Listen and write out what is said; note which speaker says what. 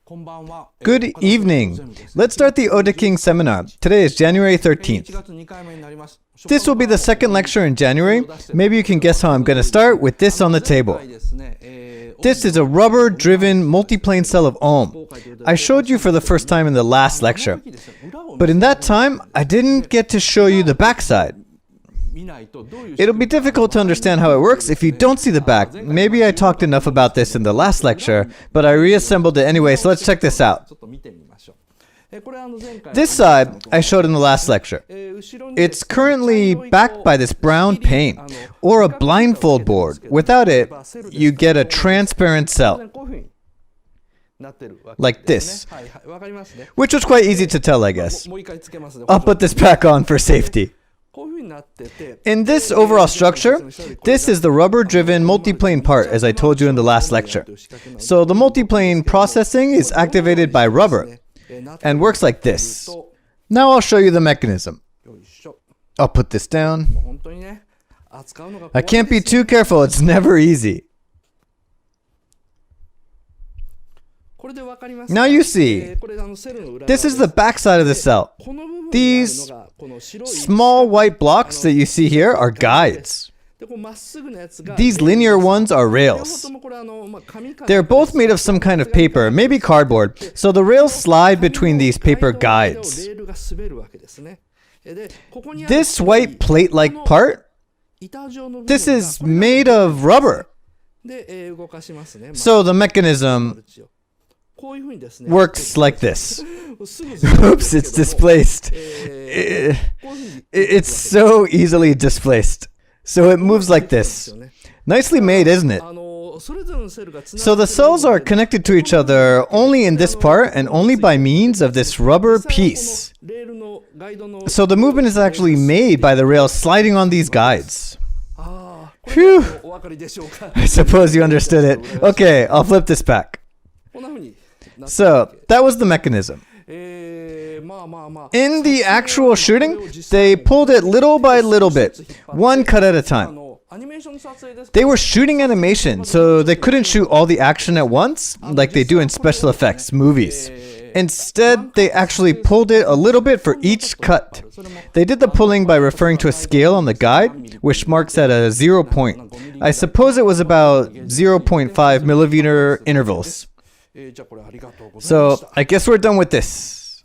Speaker 1: Good evening. Let's start the Oda King seminar. Today is January 13th. This will be the second lecture in January. Maybe you can guess how I'm going to start with this on the table. This is a rubber-driven multiplane cell of Ohmu. I showed you for the first time in the last lecture. But in that time, I didn't get to show you the backside. It'll be difficult to understand how it works if you don't see the back. Maybe I talked enough about this in the last lecture, but I reassembled it anyway, so let's check this out. This side I showed in the last lecture. It's currently backed by this brown paint, or a blindfold board. Without it, you get a transparent cell. Like this. Which was quite easy to tell, I guess. I'll put this back on for safety. In this overall structure, this is the rubber-driven multiplane part, as I told you in the last lecture. So the multiplane processing is activated by rubber and works like this. Now I'll show you the mechanism. I'll put this down. I can't be too careful, it's never easy. Now you see, this is the backside of the cell. These small white blocks that you see here are guides. These linear ones are rails. They're both made of some kind of paper, maybe cardboard, so the rails slide between these paper guides. This white plate-like part, this is made of rubber. So the mechanism works like this. Oops, it's displaced. It's so easily displaced. So it moves like this. Nicely made, isn't it? So the cells are connected to each other only in this part and only by means of this rubber piece. So the movement is actually made by the rails sliding on these guides. Phew! I suppose you understood it. Okay, I'll flip this back. So, that was the mechanism. In the actual shooting, they pulled it little by little bit, one cut at a time. They were shooting animation, so they couldn't shoot all the action at once, like they do in special effects movies. Instead, they actually pulled it a little bit for each cut. They did the pulling by referring to a scale on the guide, which marks at a 0 point. I suppose it was about 0.5 millimeter intervals. So, I guess we're done with this.